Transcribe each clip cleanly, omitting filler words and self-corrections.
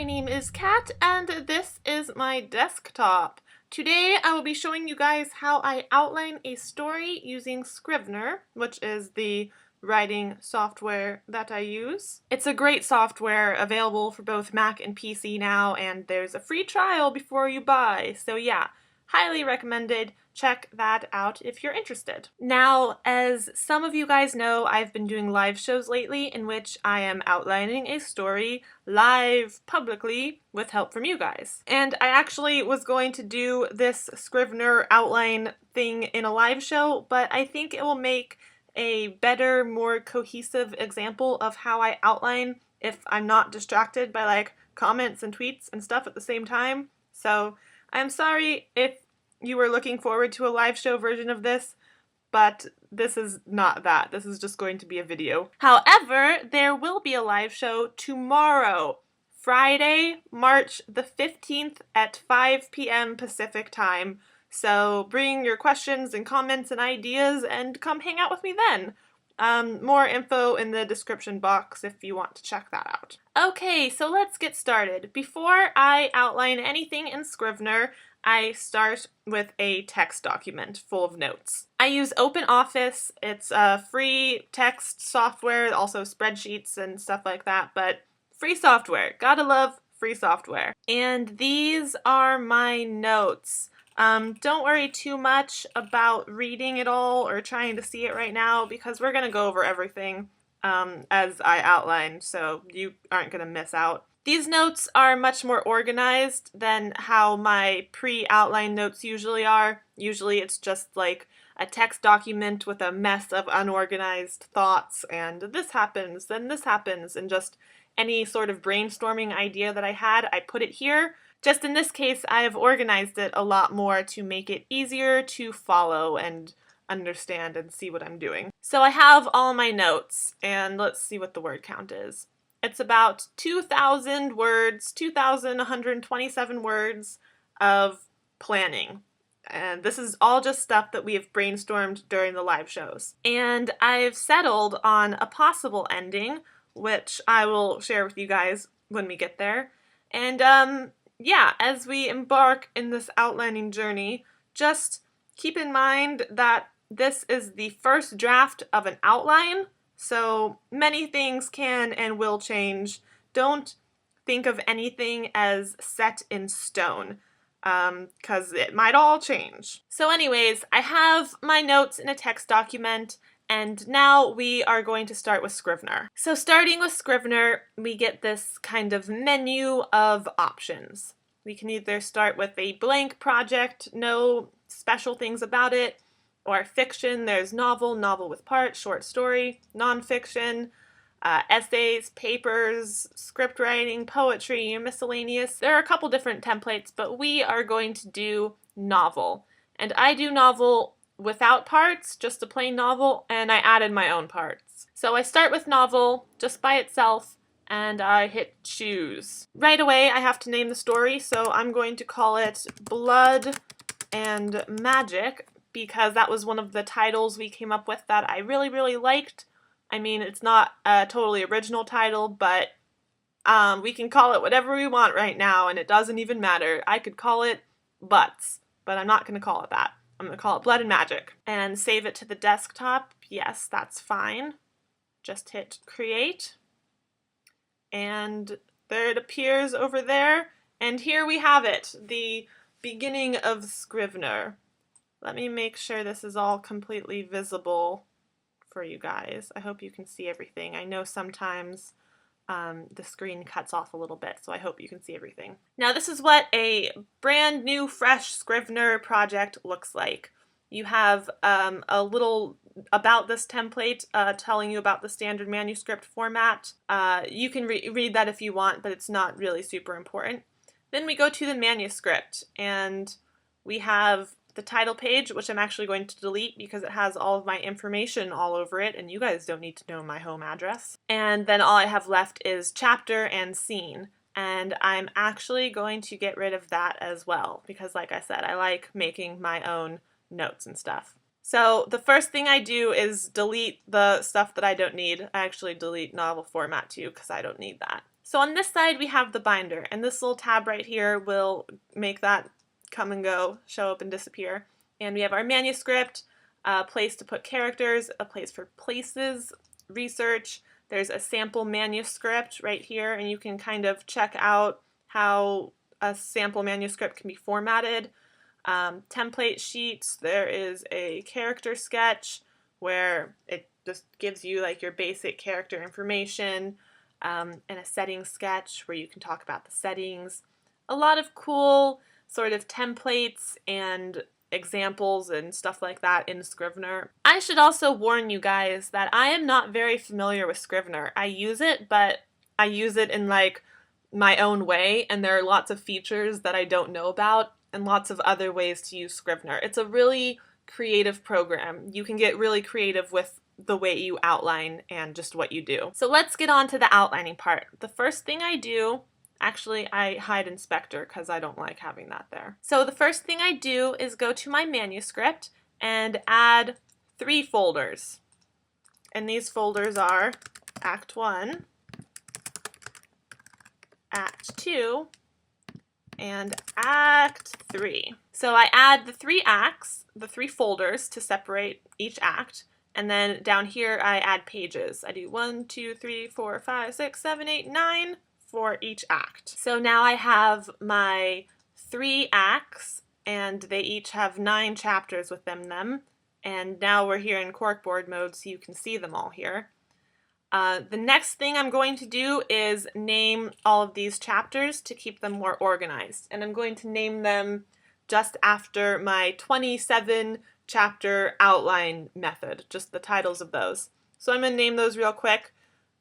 my name is Kat, and this is my desktop. Today I will be showing you guys how I outline a story using Scrivener, which is the writing software that I use. It's a great software available for both Mac and PC now, and there's a free trial before you buy, so yeah, highly recommended. Check that out if you're interested. Now, as some of you guys know, I've been doing live shows lately in which I am outlining a story live publicly with help from you guys. And I actually was going to do this Scrivener outline thing in a live show, but I think it will make a better, more cohesive example of how I outline if I'm not distracted by like comments and tweets and stuff at the same time. So I'm sorry if you were looking forward to a live show version of this, but this is not that. This is just going to be a video. However, there will be a live show tomorrow, Friday, March the 15th at 5 p.m. Pacific time. So bring your questions and comments and ideas and come hang out with me then. More info in the description box if you want to check that out. Okay, so let's get started. Before I outline anything in Scrivener, I start with a text document full of notes. I use OpenOffice. It's a free text software, also spreadsheets and stuff like that, but free software. Gotta love free software. And these are my notes. Don't worry too much about reading it all or trying to see it right now because we're gonna go over everything as I outlined, so you aren't gonna miss out. These notes are much more organized than how my pre-outline notes usually are. Usually it's just like a text document with a mess of unorganized thoughts and this happens, then this happens, and just any sort of brainstorming idea that I had, I put it here. Just in this case, I have organized it a lot more to make it easier to follow and understand and see what I'm doing. So I have all my notes, and let's see what the word count is. It's about 2,000 words, 2,127 words of planning. And this is all just stuff that we have brainstormed during the live shows. And I've settled on a possible ending, which I will share with you guys when we get there. And yeah, as we embark in this outlining journey, just keep in mind that this is the first draft of an outline. So many things can and will change. Don't think of anything as set in stone, because it might all change. So anyways, I have my notes in a text document, and now we are going to start with Scrivener. So starting with Scrivener, we get this kind of menu of options. We can either start with a blank project, no special things about it, or fiction. There's novel, novel with part, short story, nonfiction, essays, papers, script writing, poetry, miscellaneous. There are a couple different templates, but we are going to do novel. And I do novel without parts, just a plain novel, and I added my own parts. So I start with novel just by itself, and I hit choose. Right away, I have to name the story, so I'm going to call it Blood and Magic, because that was one of the titles we came up with that I really, really liked. I mean, it's not a totally original title, but we can call it whatever we want right now, and it doesn't even matter. I could call it Butts, but I'm not going to call it that. I'm going to call it Blood and Magic. And save it to the desktop. Yes, that's fine. Just hit create. And there it appears over there. And here we have it, the beginning of Scrivener. Let me make sure this is all completely visible for you guys. I hope you can see everything. I know sometimes the screen cuts off a little bit, so I hope you can see everything. Now this is what a brand new, fresh Scrivener project looks like. You have a little about this template telling you about the standard manuscript format. You can read that if you want, but it's not really super important. Then we go to the manuscript, and we have the title page, which I'm actually going to delete because it has all of my information all over it, and you guys don't need to know my home address. And then all I have left is chapter and scene, and I'm actually going to get rid of that as well because, like I said, I like making my own notes and stuff. So the first thing I do is delete the stuff that I don't need. I actually delete novel format too because I don't need that. So on this side we have the binder, and this little tab right here will make that come and go, show up and disappear. And we have our manuscript, a place to put characters, a place for places, research. There's a sample manuscript right here, and you can kind of check out how a sample manuscript can be formatted. Template sheets, there is a character sketch where it just gives you like your basic character information, and a setting sketch where you can talk about the settings. A lot of cool sort of templates and examples and stuff like that in Scrivener. I should also warn you guys that I am not very familiar with Scrivener. I use it, but I use it in like my own way, and there are lots of features that I don't know about and lots of other ways to use Scrivener. It's a really creative program. You can get really creative with the way you outline and just what you do. So let's get on to the outlining part. The first thing I do, actually I hide Inspector because I don't like having that there. So the first thing I do is go to my manuscript and add 3 folders. And these folders are Act 1, Act 2, and Act 3. So I add the 3 acts, the 3 folders to separate each act, and then down here I add pages. I do 1, 2, 3, 4, 5, 6, 7, 8, 9 for each act. So now I have my 3 acts, and they each have 9 chapters within them, and now we're here in corkboard mode so you can see them all here. The next thing I'm going to do is name all of these chapters to keep them more organized. And I'm going to name them just after my 27 chapter outline method, just the titles of those. So I'm going to name those real quick.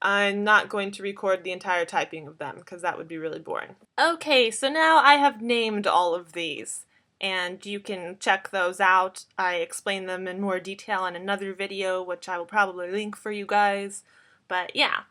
I'm not going to record the entire typing of them because that would be really boring. Okay, so now I have named all of these, and you can check those out. I explain them in more detail in another video, which I will probably link for you guys. But yeah,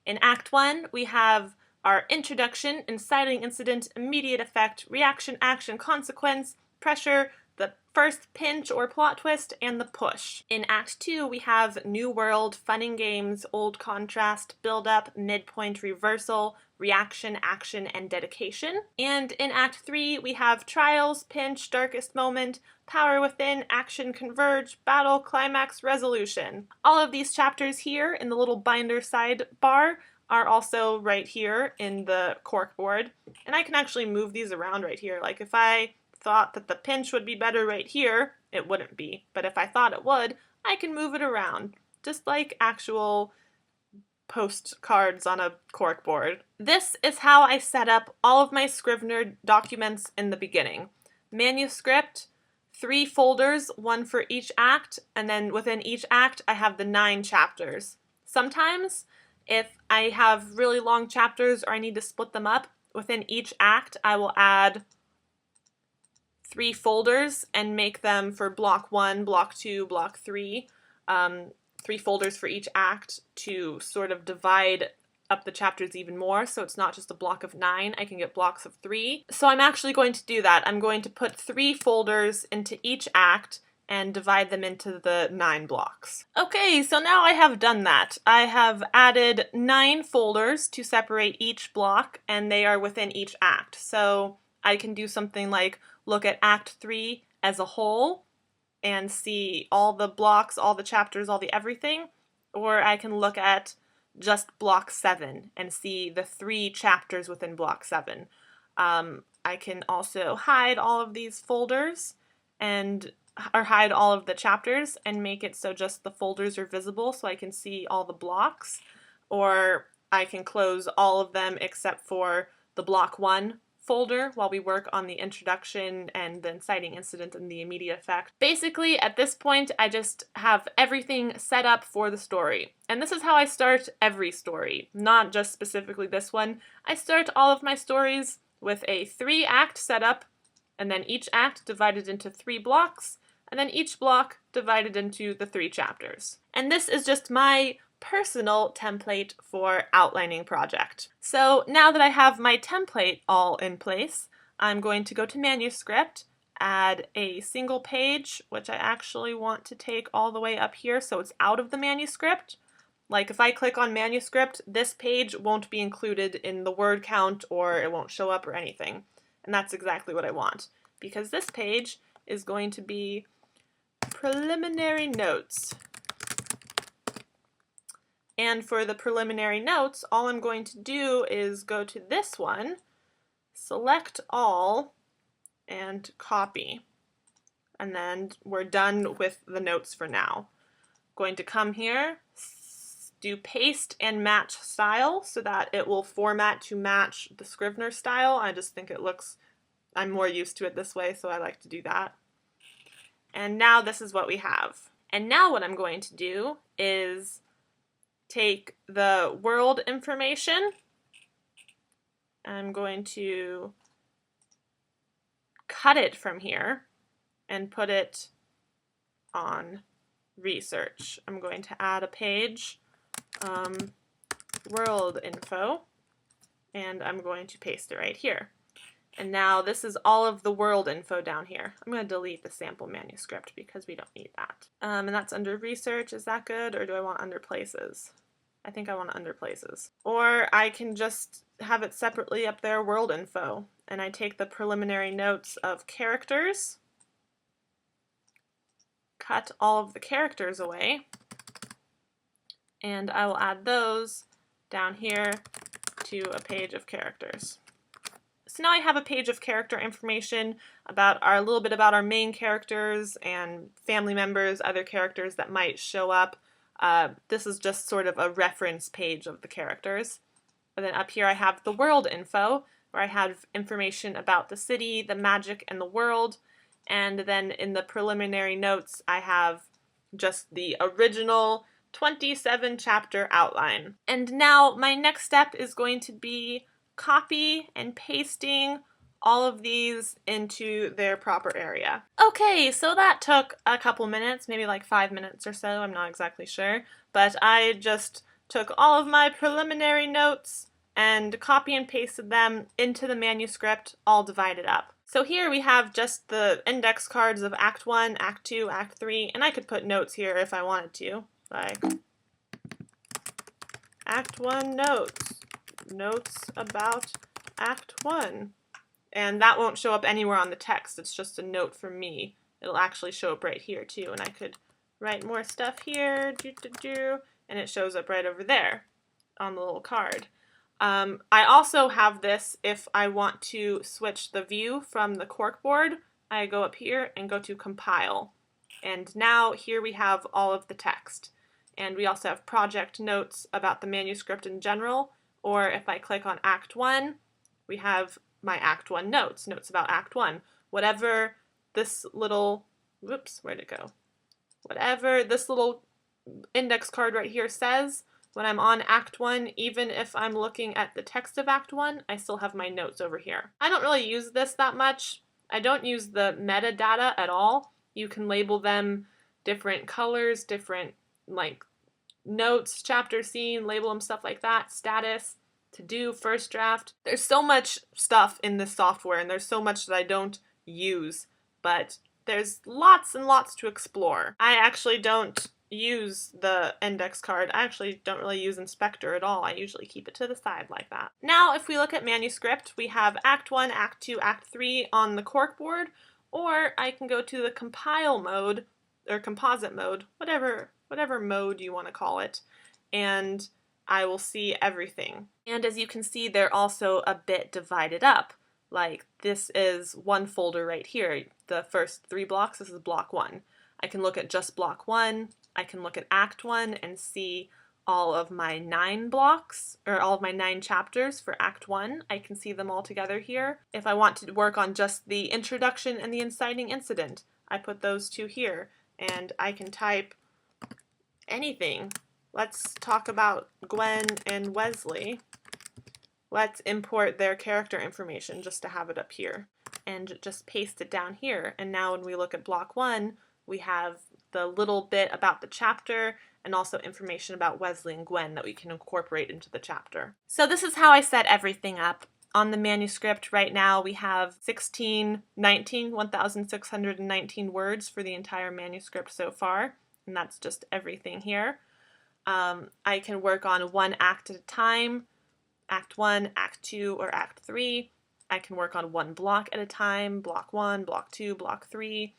in Act 1, we have our introduction, inciting incident, immediate effect, reaction, action, consequence, pressure, the first pinch or plot twist, and the push. In Act 2, we have new world, fun and games, old contrast, build up, midpoint, reversal, reaction, action, and dedication. And in Act 3, we have trials, pinch, darkest moment, power within, action, converge, battle, climax, resolution. All of these chapters here in the little binder sidebar are also right here in the corkboard. And I can actually move these around right here. Like if I thought that the pinch would be better right here, it wouldn't be. But if I thought it would, I can move it around, just like actual postcards on a corkboard. This is how I set up all of my Scrivener documents in the beginning. Manuscript, 3 folders, 1 for each act, and then within each act I have the 9 chapters. Sometimes, if I have really long chapters or I need to split them up, within each act I will add 3 folders and make them for block 1, block 2, block 3, 3 folders for each act to sort of divide up the chapters even more, so it's not just a block of 9, I can get blocks of 3. So I'm actually going to do that. I'm going to put 3 folders into each act and divide them into the 9 blocks. Okay, so now I have done that. I have added 9 folders to separate each block, and they are within each act. So I can do something like look at Act 3 as a whole and see all the blocks, all the chapters, all the everything, or I can look at just block 7 and see the 3 chapters within block 7. I can also hide all of these folders or hide all of the chapters and make it so just the folders are visible so I can see all the blocks, or I can close all of them except for the block 1 folder while we work on the introduction and the inciting incident and the immediate effect. Basically, at this point, I just have everything set up for the story. And this is how I start every story, not just specifically this one. I start all of my stories with a 3-act setup, and then each act divided into 3 blocks, and then each block divided into the 3 chapters. And this is just my personal template for outlining project. So now that I have my template all in place, I'm going to go to Manuscript, add a single page, which I actually want to take all the way up here so it's out of the manuscript. Like if I click on Manuscript, this page won't be included in the word count or it won't show up or anything. And that's exactly what I want, because this page is going to be preliminary notes. And for the preliminary notes, all I'm going to do is go to this one, select all, and copy. And then we're done with the notes for now. Going to come here, do paste and match style so that it will format to match the Scrivener style. I just think it looks, I'm more used to it this way, so I like to do that. And now this is what we have. And now what I'm going to do is take the world information. I'm going to cut it from here and put it on research. I'm going to add a page, world info, and I'm going to paste it right here. And now this is all of the world info down here. I'm going to delete the sample manuscript because we don't need that. And that's under research. Is that good, or do I want under places? I think I want under places. Or I can just have it separately up there, world info, and I take the preliminary notes of characters, cut all of the characters away, and I will add those down here to a page of characters. So now I have a page of character information about a little bit about our main characters and family members, other characters that might show up. This is just sort of a reference page of the characters. And then up here I have the world info, where I have information about the city, the magic, and the world. And then in the preliminary notes I have just the original 27 chapter outline. And now my next step is going to be copy and pasting all of these into their proper area. Okay, so that took a couple minutes, maybe like 5 minutes or so, I'm not exactly sure, but I just took all of my preliminary notes and copy and pasted them into the manuscript, all divided up. So here we have just the index cards of Act 1, Act 2, Act 3, and I could put notes here if I wanted to, like Act 1 notes, notes about Act 1. And that won't show up anywhere on the text, it's just a note from me. It'll actually show up right here too, and I could write more stuff here, and it shows up right over there on the little card. I also have this if I want to switch the view from the corkboard. I go up here and go to compile. And now here we have all of the text. And we also have project notes about the manuscript in general, or if I click on Act 1, we have my Act 1 notes, notes about Act 1. Whatever this little, whoops, where'd it go? Whatever this little index card right here says, when I'm on Act 1, even if I'm looking at the text of Act 1, I still have my notes over here. I don't really use this that much. I don't use the metadata at all. You can label them different colors, different like notes, chapter, scene, label them stuff like that, status, to do, first draft. There's so much stuff in this software and there's so much that I don't use, but there's lots and lots to explore. I actually don't use the index card. I actually don't really use Inspector at all. I usually keep it to the side like that. Now if we look at Manuscript, we have Act 1, Act 2, Act 3 on the corkboard, or I can go to the compile mode, or composite mode, whatever mode you want to call it, and I will see everything. And as you can see, they're also a bit divided up. Like this is one folder right here. The first 3 blocks, this is block 1. I can look at just block 1. I can look at Act 1 and see all of my 9 blocks, or all of my 9 chapters for Act 1. I can see them all together here. If I want to work on just the introduction and the inciting incident, I put those 2 here, and I can type anything. Let's talk about Gwen and Wesley. Let's import their character information just to have it up here, and just paste it down here. And now when we look at block 1, we have the little bit about the chapter and also information about Wesley and Gwen that we can incorporate into the chapter. So this is how I set everything up. On the manuscript right now we have 1,619 words for the entire manuscript so far, and that's just everything here. I can work on one act at a time, Act 1, Act 2, or Act 3. I can work on one block at a time, Block 1, Block 2, Block 3.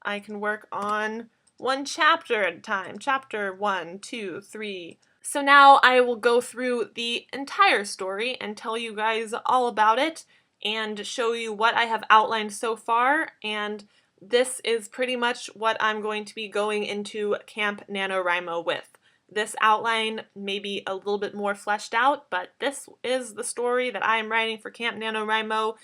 I can work on one chapter at a time, Chapter 1, 2, 3. So now I will go through the entire story and tell you guys all about it and show you what I have outlined so far, and this is pretty much what I'm going to be going into Camp NaNoWriMo with. This outline may be a little bit more fleshed out, but this is the story that I am writing for Camp NaNoWriMo.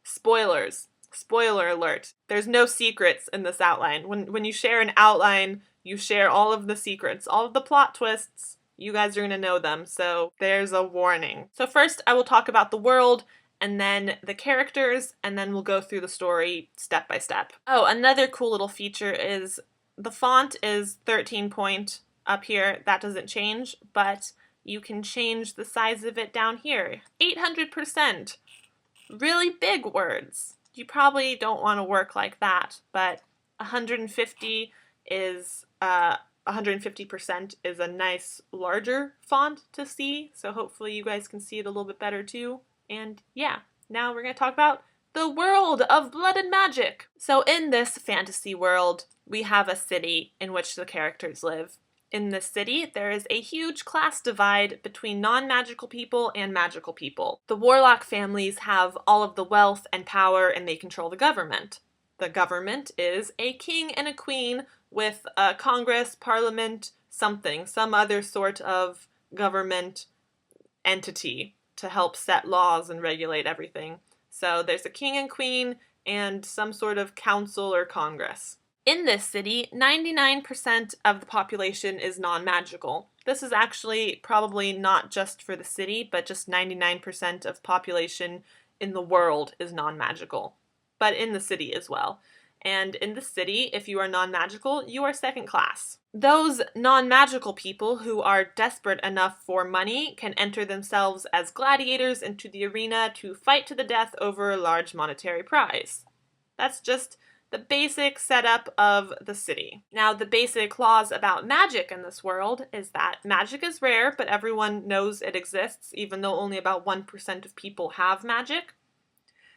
Spoilers. Spoiler alert. There's no secrets in this outline. When you share an outline, you share all of the secrets, all of the plot twists. You guys are going to know them, so there's a warning. So first I will talk about the world, and then the characters, and then we'll go through the story step by step. Oh, another cool little feature is the font is 13 point up here. That doesn't change, but you can change the size of it down here. 800%. Really big words. You probably don't want to work like that, but 150 is 150% is a nice larger font to see, so hopefully you guys can see it a little bit better too. And yeah, now we're going to talk about the world of blood and magic. So in this fantasy world, we have a city in which the characters live. In this city, there is a huge class divide between non-magical people and magical people. The warlock families have all of the wealth and power, and they control the government. The government is a king and a queen with a Congress, Parliament, something, some other sort of government entity to help set laws and regulate everything. So there's a king and queen and some sort of council or Congress. In this city, 99% of the population is non-magical. This is actually probably not just for the city, but just 99% of population in the world is non-magical, but in the city as well. And in the city, if you are non-magical, you are second class. Those non-magical people who are desperate enough for money can enter themselves as gladiators into the arena to fight to the death over a large monetary prize. That's just the basic setup of the city. Now, the basic laws about magic in this world is that magic is rare, but everyone knows it exists, even though only about 1% of people have magic.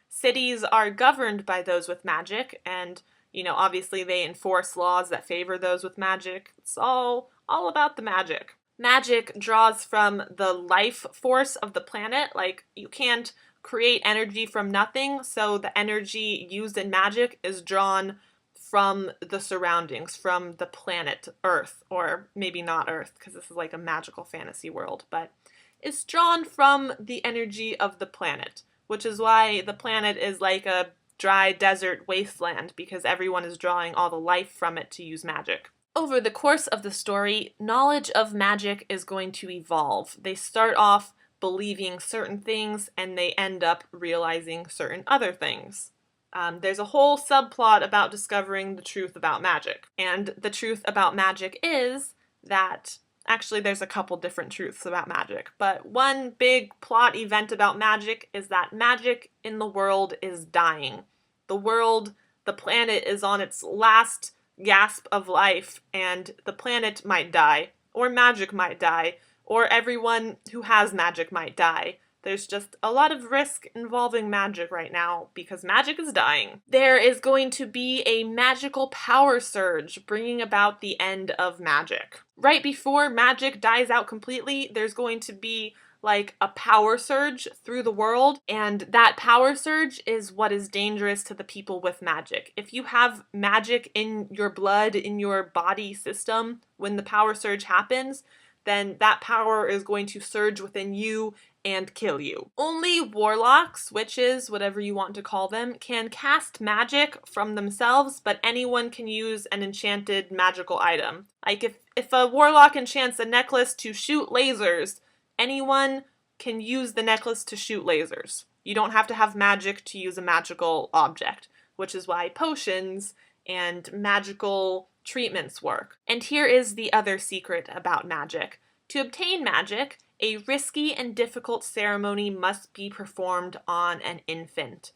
Cities are governed by those with magic, and, obviously they enforce laws that favor those with magic. It's all about the magic. Magic draws from the life force of the planet. Like, you can't create energy from nothing, so the energy used in magic is drawn from the surroundings, from the planet Earth, or maybe not Earth, because this is like a magical fantasy world, but it's drawn from the energy of the planet, which is why the planet is like a dry desert wasteland, because everyone is drawing all the life from it to use magic. Over the course of the story, knowledge of magic is going to evolve. They start off believing certain things, and they end up realizing certain other things. There's a whole subplot about discovering the truth about magic. And the truth about magic is that, actually there's a couple different truths about magic, but one big plot event about magic is that magic in the world is dying. The planet is on its last gasp of life, and the planet might die, or magic might die, or everyone who has magic might die. There's just a lot of risk involving magic right now because magic is dying. There is going to be a magical power surge bringing about the end of magic. Right before magic dies out completely, there's going to be like a power surge through the world, and that power surge is what is dangerous to the people with magic. If you have magic in your blood, in your body system, when the power surge happens, then that power is going to surge within you and kill you. Only warlocks, witches, whatever you want to call them, can cast magic from themselves, but anyone can use an enchanted magical item. Like if a warlock enchants a necklace to shoot lasers, anyone can use the necklace to shoot lasers. You don't have to have magic to use a magical object, which is why potions and magical treatments work. And here is the other secret about magic. To obtain magic, a risky and difficult ceremony must be performed on an infant.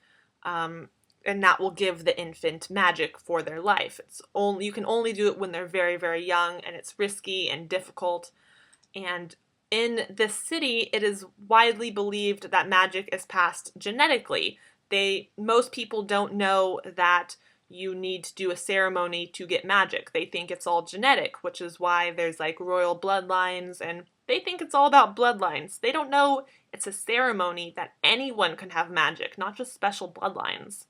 and that will give the infant magic for their life. You can only do it when they're very, very young, and it's risky and difficult. And in this city, it is widely believed that magic is passed genetically. Most people don't know that you need to do a ceremony to get magic. They think it's all genetic, which is why there's like royal bloodlines, and they think it's all about bloodlines. They don't know it's a ceremony that anyone can have magic, not just special bloodlines.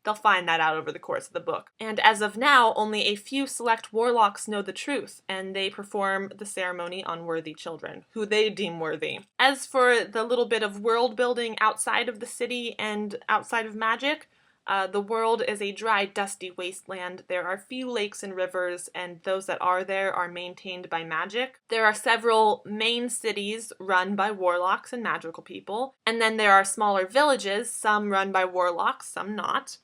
They'll find that out over the course of the book. And as of now, only a few select warlocks know the truth, and they perform the ceremony on worthy children, who they deem worthy. As for the little bit of world building outside of the city and outside of magic, the world is a dry, dusty wasteland. There are few lakes and rivers, and those that are there are maintained by magic. There are several main cities run by warlocks and magical people, and then there are smaller villages, some run by warlocks, some not.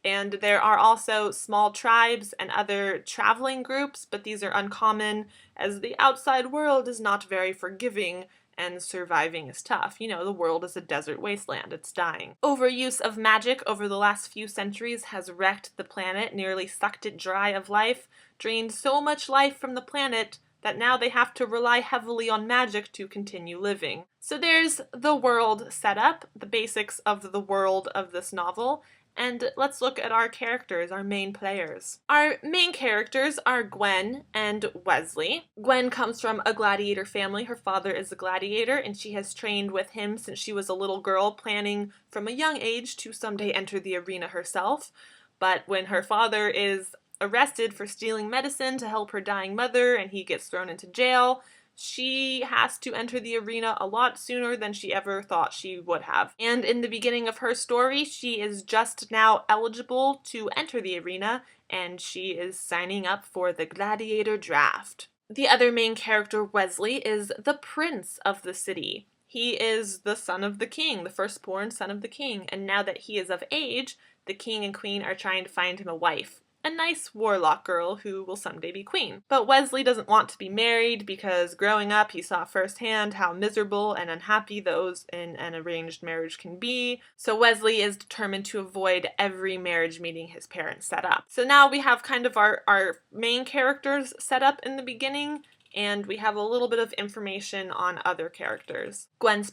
And there are also small tribes and other traveling groups, but these are uncommon as the outside world is not very forgiving and surviving is tough. You know, the world is a desert wasteland. It's dying. Overuse of magic over the last few centuries has wrecked the planet, nearly sucked it dry of life, drained so much life from the planet that now they have to rely heavily on magic to continue living. So there's the world set up, the basics of the world of this novel. And let's look at our characters, our main players. Our main characters are Gwen and Wesley. Gwen comes from a gladiator family. Her father is a gladiator, and she has trained with him since she was a little girl, planning from a young age to someday enter the arena herself. But when her father is arrested for stealing medicine to help her dying mother, and he gets thrown into jail, she has to enter the arena a lot sooner than she ever thought she would have. And in the beginning of her story, she is just now eligible to enter the arena, and she is signing up for the gladiator draft. The other main character, Wesley, is the prince of the city. He is the son of the king, the firstborn son of the king, and now that he is of age, the king and queen are trying to find him a wife. A nice warlock girl who will someday be queen. But Wesley doesn't want to be married because growing up he saw firsthand how miserable and unhappy those in an arranged marriage can be. So Wesley is determined to avoid every marriage meeting his parents set up. So now we have kind of our main characters set up in the beginning, and we have a little bit of information on other characters. Gwen's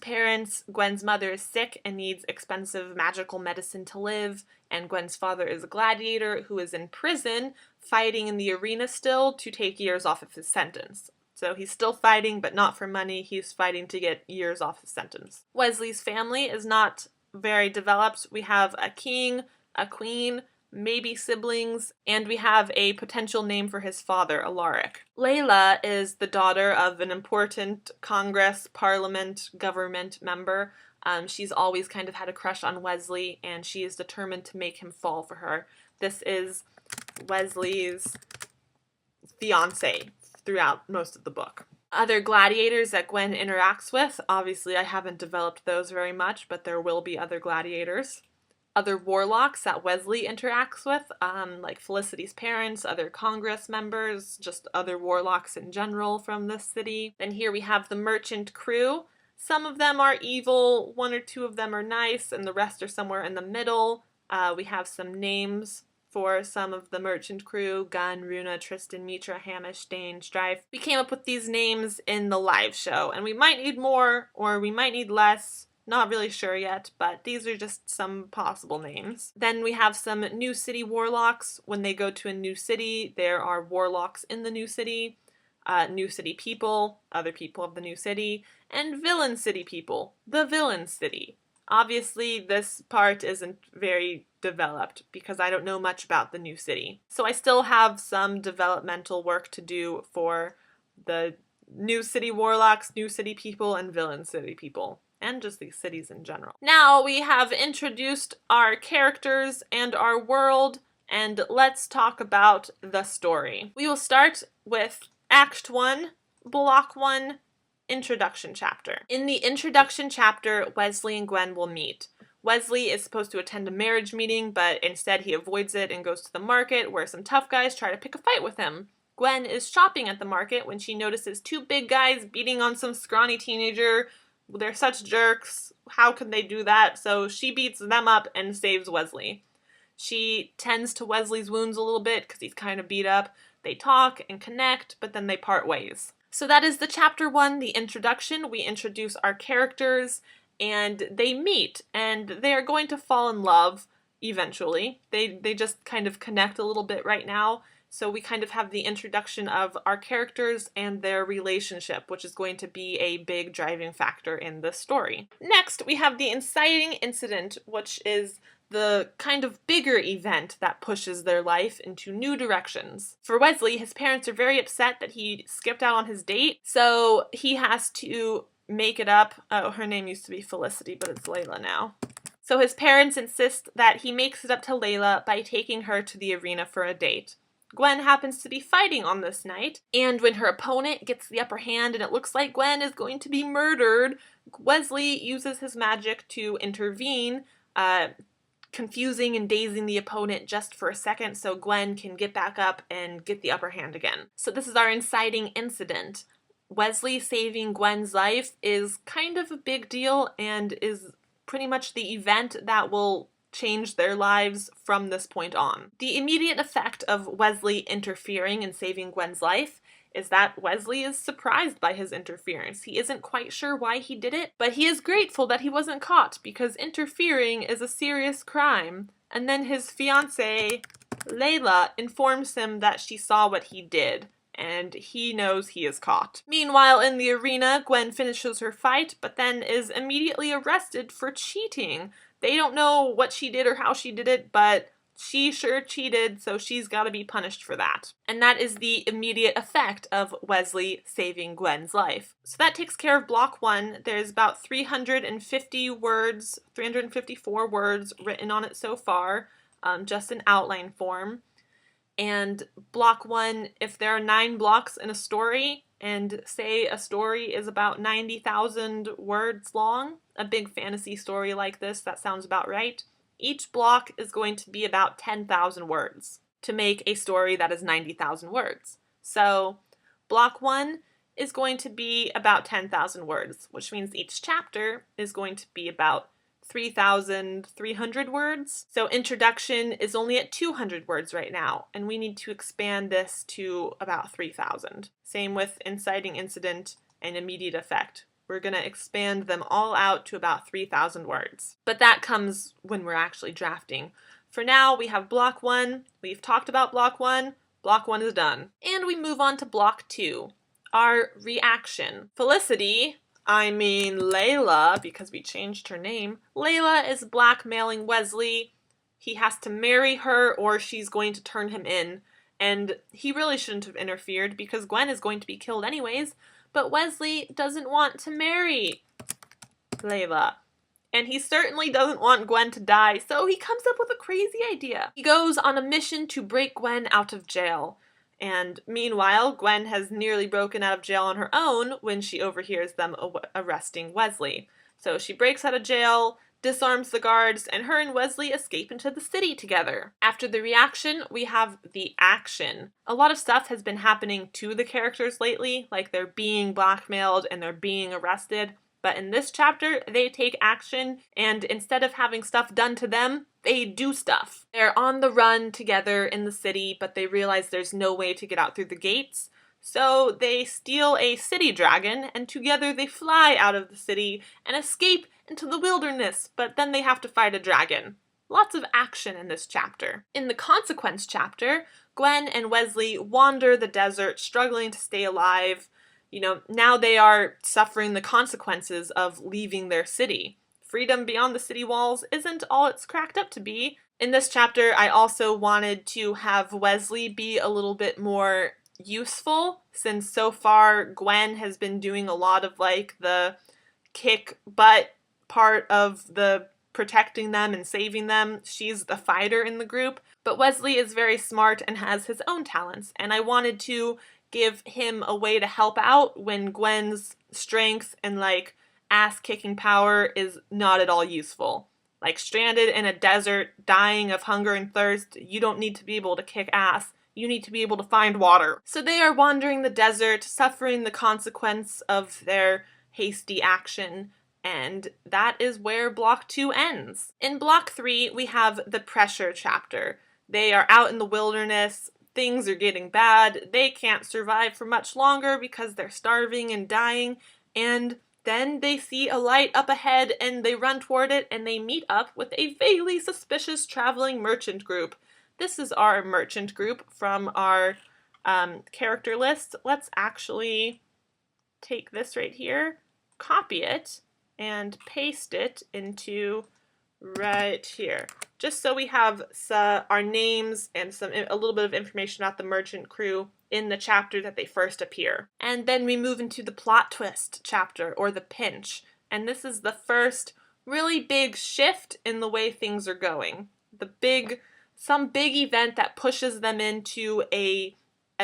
mother is sick and needs expensive magical medicine to live, and Gwen's father is a gladiator who is in prison, fighting in the arena still to take years off of his sentence. So he's still fighting, but not for money. He's fighting to get years off his sentence. Wesley's family is not very developed. We have a king, a queen, maybe siblings, and we have a potential name for his father, Alaric. Layla is the daughter of an important Congress, Parliament, government member. She's always kind of had a crush on Wesley, and she is determined to make him fall for her. This is Wesley's fiancé throughout most of the book. Other gladiators that Gwen interacts with, obviously I haven't developed those very much, but there will be other gladiators. Other warlocks that Wesley interacts with, like Felicity's parents, other Congress members, just other warlocks in general from this city. Then here we have the merchant crew. Some of them are evil, one or two of them are nice, and the rest are somewhere in the middle. We have some names for some of the merchant crew: Gun, Runa, Tristan, Mitra, Hamish, Dane, Strife. We came up with these names in the live show, and we might need more or we might need less. Not really sure yet, but these are just some possible names. Then we have some new city warlocks. When they go to a new city, there are warlocks in the new city people, other people of the new city, and villain city people, the villain city. Obviously, this part isn't very developed because I don't know much about the new city. So I still have some developmental work to do for the new city warlocks, new city people, and villain city people, and just these cities in general. Now we have introduced our characters and our world, and let's talk about the story. We will start with Act 1, Block 1, Introduction Chapter. In the Introduction Chapter, Wesley and Gwen will meet. Wesley is supposed to attend a marriage meeting, but instead he avoids it and goes to the market where some tough guys try to pick a fight with him. Gwen is shopping at the market when she notices two big guys beating on some scrawny teenager. They're such jerks. How could they do that? So she beats them up and saves Wesley. She tends to Wesley's wounds a little bit because he's kind of beat up. They talk and connect, but then they part ways. So that is the chapter 1, the introduction. We introduce our characters and they meet and they are going to fall in love eventually. They just kind of connect a little bit right now. So we kind of have the introduction of our characters and their relationship, which is going to be a big driving factor in this story. Next, we have the Inciting Incident, which is the kind of bigger event that pushes their life into new directions. For Wesley, his parents are very upset that he skipped out on his date, so he has to make it up. Oh, her name used to be Felicity, but it's Layla now. So his parents insist that he makes it up to Layla by taking her to the arena for a date. Gwen happens to be fighting on this night, and when her opponent gets the upper hand and it looks like Gwen is going to be murdered, Wesley uses his magic to intervene, confusing and dazing the opponent just for a second so Gwen can get back up and get the upper hand again. So this is our inciting incident. Wesley saving Gwen's life is kind of a big deal and is pretty much the event that will change their lives from this point on. The immediate effect of Wesley interfering and saving Gwen's life is that Wesley is surprised by his interference. He isn't quite sure why he did it, but he is grateful that he wasn't caught because interfering is a serious crime. And then his fiancée, Layla, informs him that she saw what he did, and he knows he is caught. Meanwhile, in the arena, Gwen finishes her fight, but then is immediately arrested for cheating. They don't know what she did or how she did it, but she sure cheated, so she's got to be punished for that. And that is the immediate effect of Wesley saving Gwen's life. So that takes care of block 1. There's about 350 words, 354 words written on it so far, just in outline form. And block 1, if there are 9 blocks in a story, and say a story is about 90,000 words long, a big fantasy story like this, that sounds about right. Each block is going to be about 10,000 words to make a story that is 90,000 words. So block 1 is going to be about 10,000 words, which means each chapter is going to be about 3,300 words. So introduction is only at 200 words right now, and we need to expand this to about 3,000. Same with inciting incident and immediate effect. We're going to expand them all out to about 3,000 words. But that comes when we're actually drafting. For now, we have block 1. We've talked about block 1. Block 1 is done. And we move on to block 2, our reaction. Felicity, I mean Layla, because we changed her name. Layla is blackmailing Wesley. He has to marry her or she's going to turn him in. And he really shouldn't have interfered because Gwen is going to be killed anyways. But Wesley doesn't want to marry Layla. And he certainly doesn't want Gwen to die, so he comes up with a crazy idea. He goes on a mission to break Gwen out of jail. And meanwhile, Gwen has nearly broken out of jail on her own when she overhears them arresting Wesley. So she breaks out of jail, disarms the guards, and her and Wesley escape into the city together. After the reaction, we have the action. A lot of stuff has been happening to the characters lately, like they're being blackmailed and they're being arrested. But in this chapter, they take action, and instead of having stuff done to them, they do stuff. They're on the run together in the city, but they realize there's no way to get out through the gates. So they steal a city dragon, and together they fly out of the city and escape into the wilderness, but then they have to fight a dragon. Lots of action in this chapter. In the consequence chapter, Gwen and Wesley wander the desert, struggling to stay alive. You know, now they are suffering the consequences of leaving their city. Freedom beyond the city walls isn't all it's cracked up to be. In this chapter, I also wanted to have Wesley be a little bit more useful, since so far Gwen has been doing a lot of like the kick butt part of the protecting them and saving them. She's the fighter in the group, but Wesley is very smart and has his own talents, and I wanted to give him a way to help out when Gwen's strength and like ass-kicking power is not at all useful. Like stranded in a desert, dying of hunger and thirst, you don't need to be able to kick ass. You need to be able to find water. So they are wandering the desert, suffering the consequence of their hasty action, And that is where block 2 ends. In block 3, we have the pressure chapter. They are out in the wilderness. Things are getting bad. They can't survive for much longer because they're starving and dying. And then they see a light up ahead and they run toward it and they meet up with a vaguely suspicious traveling merchant group. This is our merchant group from our character list. Let's actually take this right here, copy it, and paste it into right here, just so we have our names and a little bit of information about the merchant crew in the chapter that they first appear. And then we move into the plot twist chapter, or the pinch, and this is the first really big shift in the way things are going. Some big event that pushes them into a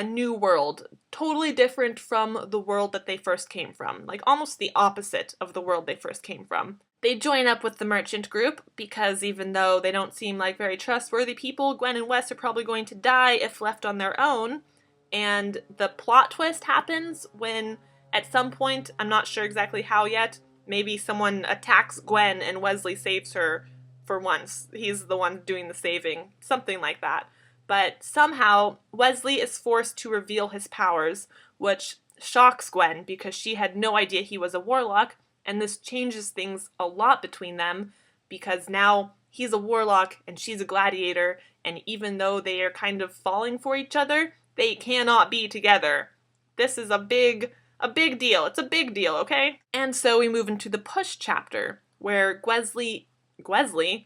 new world, totally different from the world that they first came from, like almost the opposite of the world they first came from. They join up with the merchant group because even though they don't seem like very trustworthy people, Gwen and Wes are probably going to die if left on their own. And the plot twist happens when, at some point, I'm not sure exactly how yet, maybe someone attacks Gwen and Wesley saves her for once. He's the one doing the saving, something like that. But somehow, Wesley is forced to reveal his powers, which shocks Gwen because she had no idea he was a warlock, and this changes things a lot between them because now he's a warlock and she's a gladiator, and even though they are kind of falling for each other, they cannot be together. This is a big deal. It's a big deal, okay? And so we move into the push chapter, where Wesley?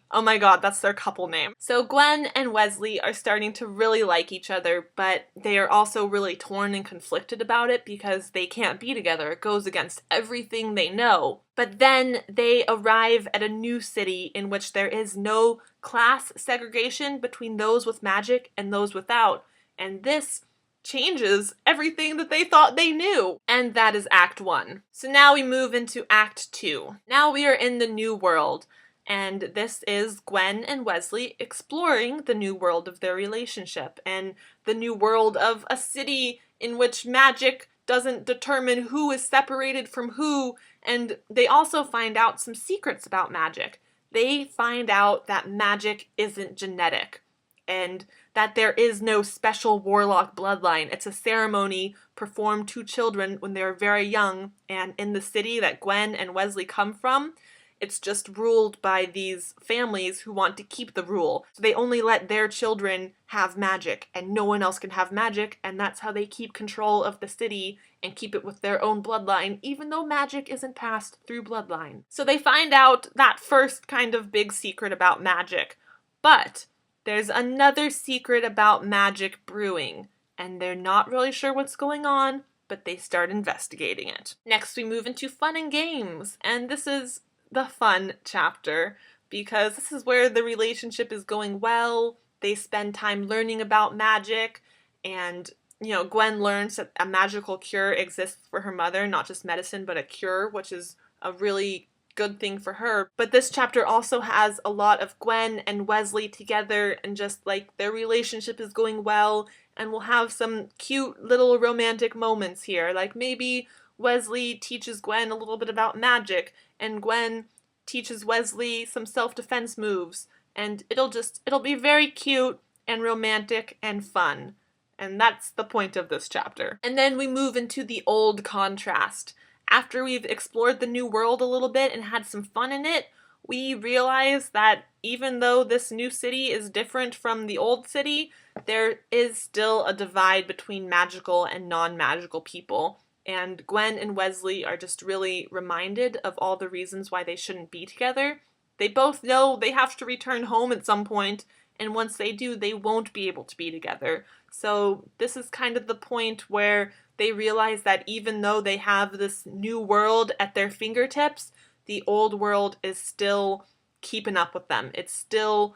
Oh my god, that's their couple name. So Gwen and Wesley are starting to really like each other, but they are also really torn and conflicted about it because they can't be together. It goes against everything they know. But then they arrive at a new city in which there is no class segregation between those with magic and those without. And this changes everything that they thought they knew. And that is Act 1. So now we move into Act 2. Now we are in the new world. And this is Gwen and Wesley exploring the new world of their relationship and the new world of a city in which magic doesn't determine who is separated from who. And they also find out some secrets about magic. They find out that magic isn't genetic and that there is no special warlock bloodline. It's a ceremony performed to children when they're very young, and in the city that Gwen and Wesley come from, it's just ruled by these families who want to keep the rule. So they only let their children have magic, and no one else can have magic, and that's how they keep control of the city and keep it with their own bloodline, even though magic isn't passed through bloodline. So they find out that first kind of big secret about magic. But there's another secret about magic brewing, and they're not really sure what's going on, but they start investigating it. Next, we move into fun and games, and this is the fun chapter because this is where the relationship is going well. They spend time learning about magic, and Gwen learns that a magical cure exists for her mother, not just medicine but a cure, which is a really good thing for her. But this chapter also has a lot of Gwen and Wesley together, and just like their relationship is going well, and we'll have some cute little romantic moments here, like maybe Wesley teaches Gwen a little bit about magic, and Gwen teaches Wesley some self-defense moves, and it'll be very cute and romantic and fun. And that's the point of this chapter. And then we move into the old contrast. After we've explored the new world a little bit and had some fun in it, we realize that even though this new city is different from the old city, there is still a divide between magical and non-magical people. And Gwen and Wesley are just really reminded of all the reasons why they shouldn't be together. They both know they have to return home at some point, and once they do, they won't be able to be together. So this is kind of the point where they realize that even though they have this new world at their fingertips, the old world is still keeping up with them. It's still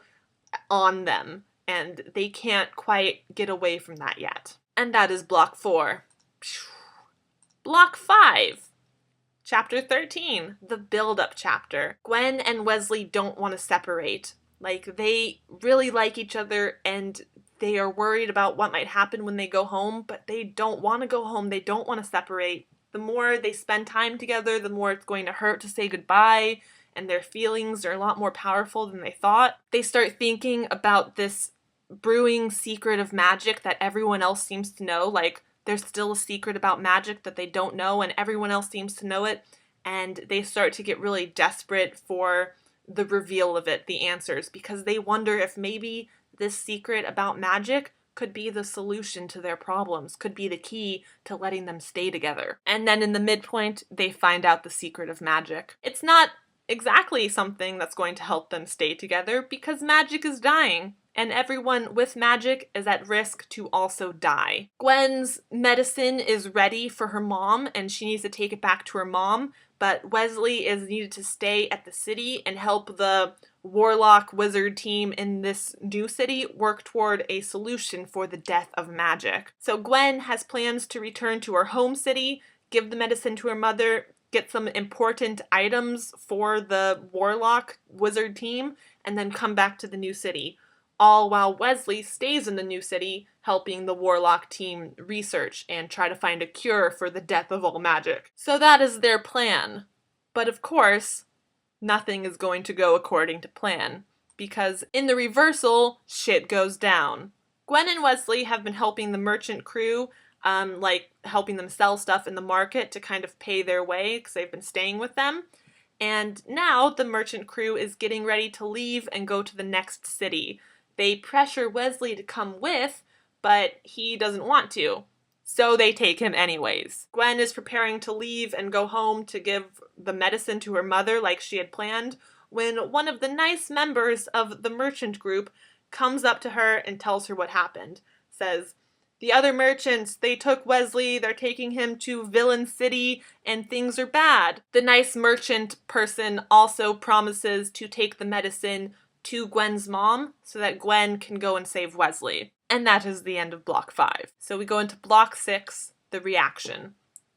on them, and they can't quite get away from that yet. And that is block 4. Block 5, chapter 13, the build-up chapter. Gwen and Wesley don't want to separate. Like, they really like each other, and they are worried about what might happen when they go home, but they don't want to go home. They don't want to separate. the more they spend time together, the more it's going to hurt to say goodbye, and their feelings are a lot more powerful than they thought. They start thinking about this brewing secret of magic that everyone else seems to know, like there's still a secret about magic that they don't know and everyone else seems to know it, and they start to get really desperate for the reveal of it, the answers, because they wonder if maybe this secret about magic could be the solution to their problems, could be the key to letting them stay together. And then in the midpoint, they find out the secret of magic. It's not exactly something that's going to help them stay together because magic is dying, and everyone with magic is at risk to also die. Gwen's medicine is ready for her mom, and she needs to take it back to her mom, but Wesley is needed to stay at the city and help the warlock wizard team in this new city work toward a solution for the death of magic. So Gwen has plans to return to her home city, give the medicine to her mother, get some important items for the warlock wizard team, and then come back to the new city. All while Wesley stays in the new city, helping the warlock team research and try to find a cure for the death of all magic. So that is their plan. But of course, nothing is going to go according to plan, because in the reversal, shit goes down. Gwen and Wesley have been helping the merchant crew, like helping them sell stuff in the market to kind of pay their way because they've been staying with them. And now the merchant crew is getting ready to leave and go to the next city. They pressure Wesley to come with, but he doesn't want to. So they take him anyways. Gwen is preparing to leave and go home to give the medicine to her mother like she had planned, when one of the nice members of the merchant group comes up to her and tells her what happened. Says, "The other merchants, they took Wesley, they're taking him to Villain City, and things are bad." The nice merchant person also promises to take the medicine to Gwen's mom so that Gwen can go and save Wesley. And that is the end of Block 5. So we go into Block 6, the reaction.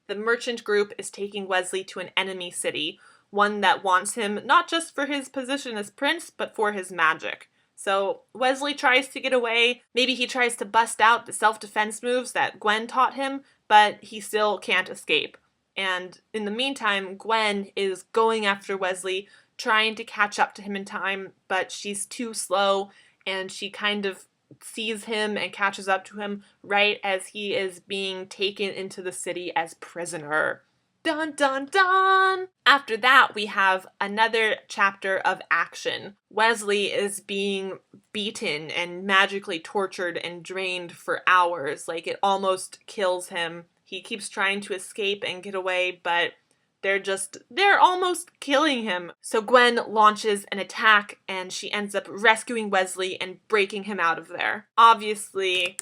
The merchant group is taking Wesley to an enemy city, one that wants him not just for his position as prince, but for his magic. So Wesley tries to get away. Maybe he tries to bust out the self-defense moves that Gwen taught him, but he still can't escape. And in the meantime, Gwen is going after Wesley, trying to catch up to him in time, but she's too slow, and she kind of sees him and catches up to him right as he is being taken into the city as prisoner. Dun dun dun! After that, we have another chapter of action. Wesley is being beaten and magically tortured and drained for hours, like it almost kills him. He keeps trying to escape and get away, but they're almost killing him. So Gwen launches an attack and she ends up rescuing Wesley and breaking him out of there. Obviously,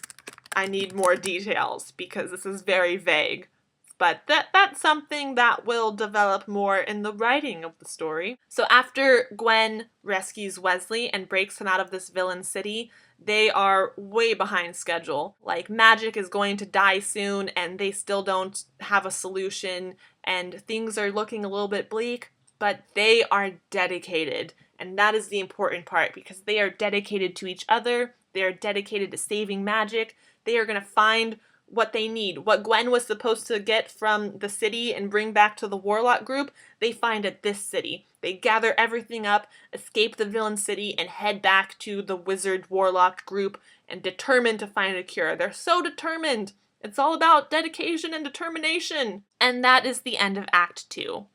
I need more details because this is very vague, but that's something that will develop more in the writing of the story. So after Gwen rescues Wesley and breaks him out of this villain city, they are way behind schedule. Like, magic is going to die soon and they still don't have a solution, and things are looking a little bit bleak, but they are dedicated. And that is the important part, because they are dedicated to each other. They are dedicated to saving magic. They are going to find what they need. What Gwen was supposed to get from the city and bring back to the warlock group, they find at this city. They gather everything up, escape the villain city, and head back to the wizard warlock group and determined to find a cure. They're so determined. It's all about dedication and determination. And that is the end of Act 2.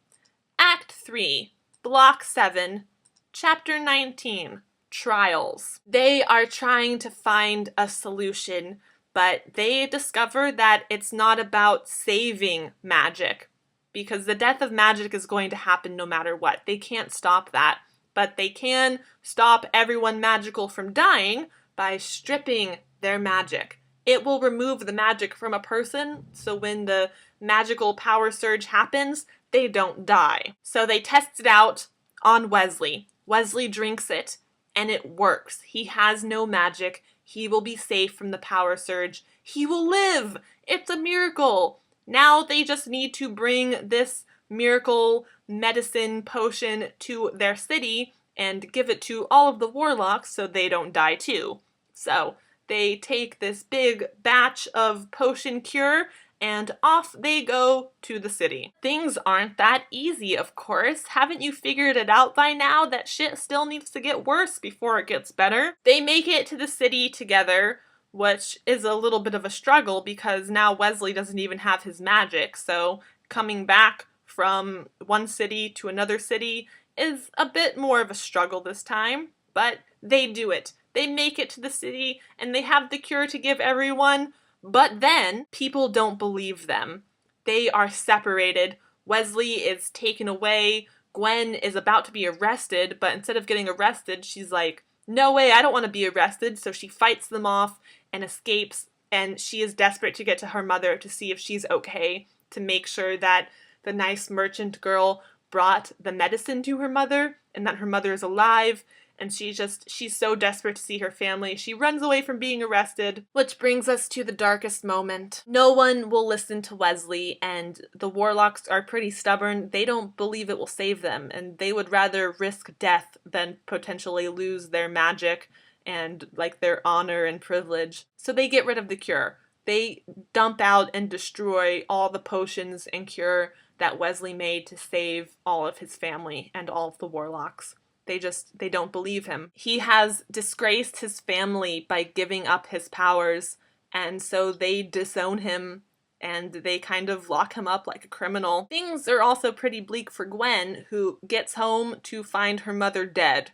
Act 3, Block 7, Chapter 19, Trials. They are trying to find a solution, but they discover that it's not about saving magic, because the death of magic is going to happen no matter what. They can't stop that, but they can stop everyone magical from dying by stripping their magic. It will remove the magic from a person, so when the magical power surge happens, they don't die. So they test it out on Wesley. Wesley drinks it, and it works. He has no magic. He will be safe from the power surge. He will live! It's a miracle! Now they just need to bring this miracle medicine potion to their city and give it to all of the warlocks so they don't die too. So they take this big batch of potion cure and off they go to the city. Things aren't that easy, of course. Haven't you figured it out by now that shit still needs to get worse before it gets better? They make it to the city together, which is a little bit of a struggle because now Wesley doesn't even have his magic, so coming back from one city to another city is a bit more of a struggle this time, but they do it. They make it to the city and they have the cure to give everyone, but then people don't believe them. They are separated. Wesley is taken away. Gwen is about to be arrested, but instead of getting arrested, she's like, no way, I don't want to be arrested. So she fights them off and escapes, and she is desperate to get to her mother to see if she's okay, to make sure that the nice merchant girl brought the medicine to her mother and that her mother is alive. And she's so desperate to see her family. She runs away from being arrested, which brings us to the darkest moment. No one will listen to Wesley, and the warlocks are pretty stubborn. They don't believe it will save them, and they would rather risk death than potentially lose their magic and like their honor and privilege. So they get rid of the cure. They dump out and destroy all the potions and cure that Wesley made to save all of his family and all of the warlocks. They don't believe him. He has disgraced his family by giving up his powers, and so they disown him and they kind of lock him up like a criminal. Things are also pretty bleak for Gwen, who gets home to find her mother dead.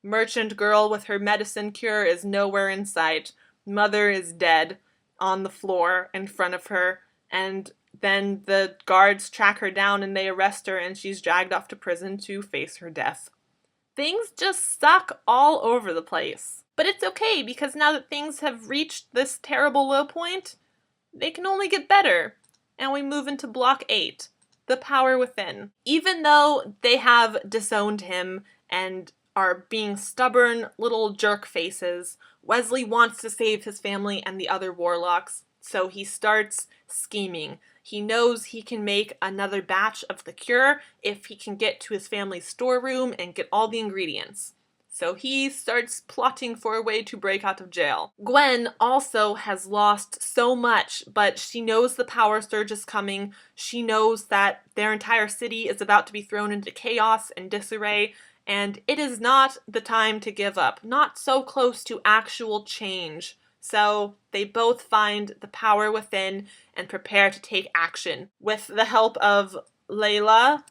Merchant girl with her medicine cure is nowhere in sight. Mother is dead on the floor in front of her, and then the guards track her down and they arrest her, and she's dragged off to prison to face her death. Things just suck all over the place. But it's okay, because now that things have reached this terrible low point, they can only get better. And we move into Block 8, The Power Within. Even though they have disowned him and are being stubborn little jerk faces, Wesley wants to save his family and the other warlocks, so he starts scheming. He knows he can make another batch of the cure if he can get to his family's storeroom and get all the ingredients. So he starts plotting for a way to break out of jail. Gwen also has lost so much, but she knows the power surge is coming. She knows that their entire city is about to be thrown into chaos and disarray, and it is not the time to give up. Not so close to actual change. So they both find the power within and prepare to take action. With the help of Layla,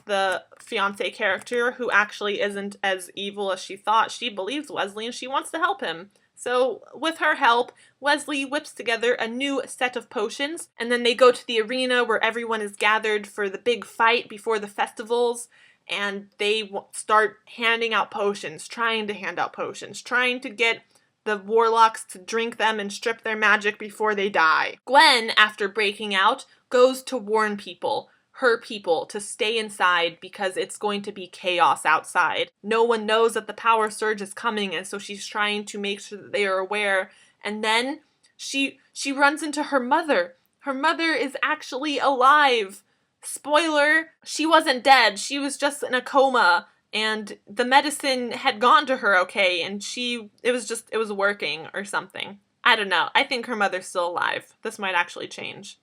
the fiancé character, who actually isn't as evil as she thought. She believes Wesley and she wants to help him. So with her help, Wesley whips together a new set of potions, and then they go to the arena where everyone is gathered for the big fight before the festivals, and they start handing out potions, trying to hand out potions, trying to get the warlocks to drink them and strip their magic before they die. Gwen, after breaking out, goes to warn people, her people, to stay inside because it's going to be chaos outside. No one knows that the power surge is coming, and so she's trying to make sure that they are aware. And then she runs into her mother. Her mother is actually alive. Spoiler, she wasn't dead. She was just in a coma. And the medicine had gone to her okay, and it was working or something. I don't know. I think her mother's still alive. This might actually change.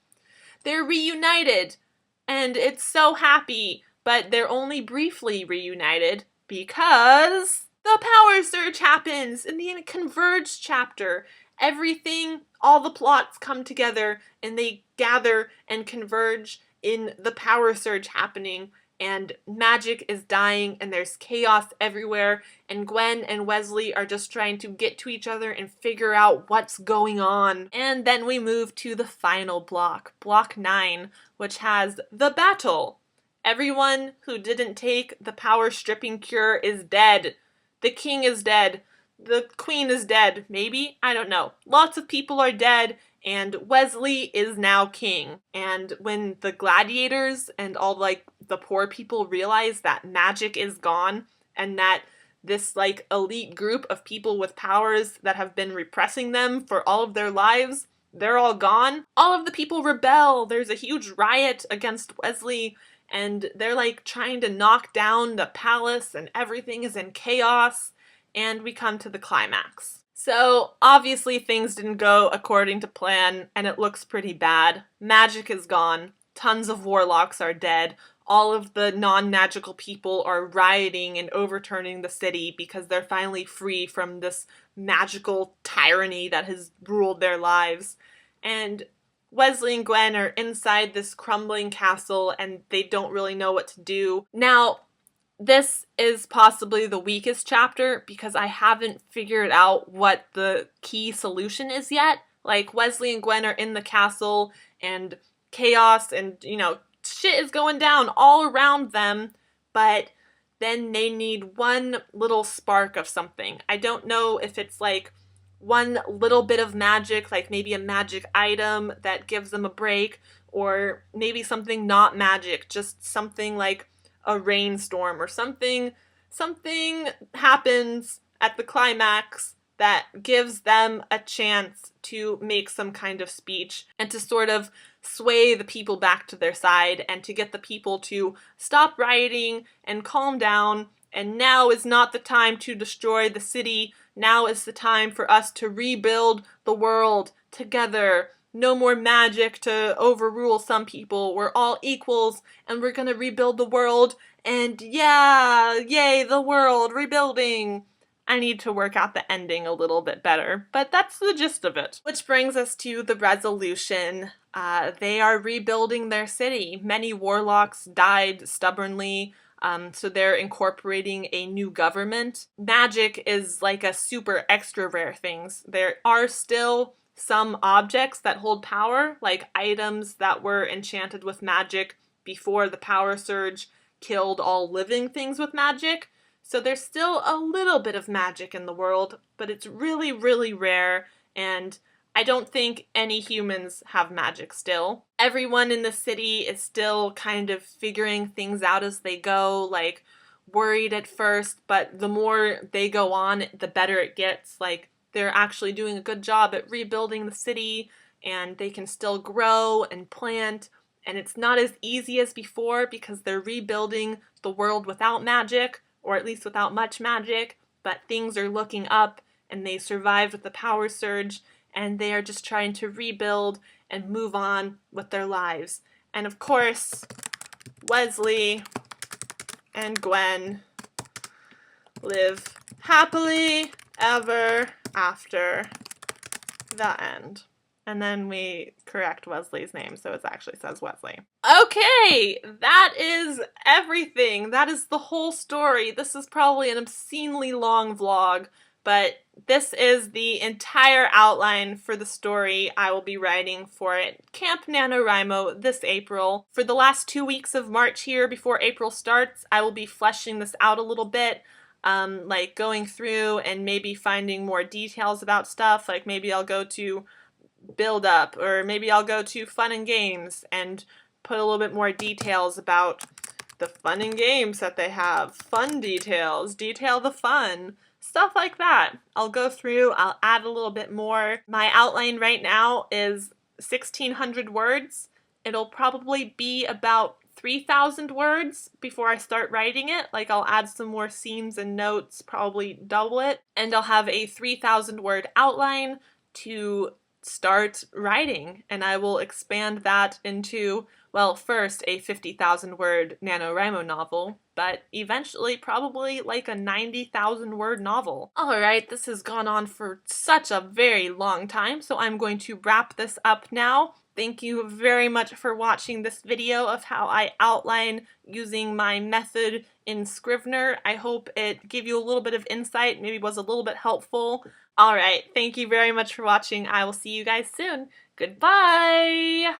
They're reunited, and it's so happy, but they're only briefly reunited because the power surge happens in the Converge chapter. Everything, all the plots come together, and they gather and converge in the power surge happening. And magic is dying, and there's chaos everywhere, and Gwen and Wesley are just trying to get to each other and figure out what's going on. And then we move to the final block, Block 9, which has the battle. Everyone who didn't take the power stripping cure is dead. The king is dead. The queen is dead, maybe? I don't know. Lots of people are dead, and Wesley is now king. And when the gladiators and all the poor people realize that magic is gone and that this elite group of people with powers that have been repressing them for all of their lives, they're all gone, all of the people rebel. There's a huge riot against Wesley, and they're trying to knock down the palace, and everything is in chaos. And we come to the climax. So, obviously things didn't go according to plan, and it looks pretty bad. Magic is gone, tons of warlocks are dead, all of the non-magical people are rioting and overturning the city because they're finally free from this magical tyranny that has ruled their lives. And Wesley and Gwen are inside this crumbling castle, and they don't really know what to do. Now, this is possibly the weakest chapter because I haven't figured out what the key solution is yet. Like, Wesley and Gwen are in the castle and chaos and, shit is going down all around them, but then they need one little spark of something. I don't know if it's like one little bit of magic, like maybe a magic item that gives them a break, or maybe something not magic, just something like a rainstorm or something happens at the climax that gives them a chance to make some kind of speech and to sort of sway the people back to their side and to get the people to stop rioting and calm down. And now is not the time to destroy the city. Now is the time for us to rebuild the world together. No more magic to overrule some people. We're all equals, and we're gonna rebuild the world, and yeah, yay, the world, rebuilding. I need to work out the ending a little bit better, but that's the gist of it. Which brings us to the resolution. They are rebuilding their city. Many warlocks died stubbornly, so they're incorporating a new government. Magic is like a super extra rare things. There are still some objects that hold power, like items that were enchanted with magic before the power surge killed all living things with magic. So there's still a little bit of magic in the world, but it's really, really rare, and I don't think any humans have magic still. Everyone in the city is still kind of figuring things out as they go, like worried at first, but the more they go on, the better it gets. Like, they're actually doing a good job at rebuilding the city, and they can still grow and plant, and it's not as easy as before because they're rebuilding the world without magic, or at least without much magic, but things are looking up, and they survived with the power surge, and they are just trying to rebuild and move on with their lives. And of course, Wesley and Gwen live happily ever after the end. And then we correct Wesley's name, so it actually says Wesley. Okay, that is everything. That is the whole story. This is probably an obscenely long vlog, but this is the entire outline for the story I will be writing for Camp NaNoWriMo this April. For the last 2 weeks of March here before April starts, I will be fleshing this out a little bit. Like going through and maybe finding more details about stuff. Like maybe I'll go to build up, or maybe I'll go to fun and games and put a little bit more details about the fun and games that they have. Fun details, detail the fun, stuff like that. I'll go through, I'll add a little bit more. My outline right now is 1,600 words. It'll probably be about 3,000 words before I start writing it. Like, I'll add some more scenes and notes, probably double it, and I'll have a 3,000 word outline to start writing, and I will expand that into, well, first a 50,000 word NaNoWriMo novel, but eventually probably like a 90,000 word novel. Alright, this has gone on for such a very long time, so I'm going to wrap this up now. Thank you very much for watching this video of how I outline using my method in Scrivener. I hope it gave you a little bit of insight, maybe was a little bit helpful. Alright, thank you very much for watching. I will see you guys soon. Goodbye!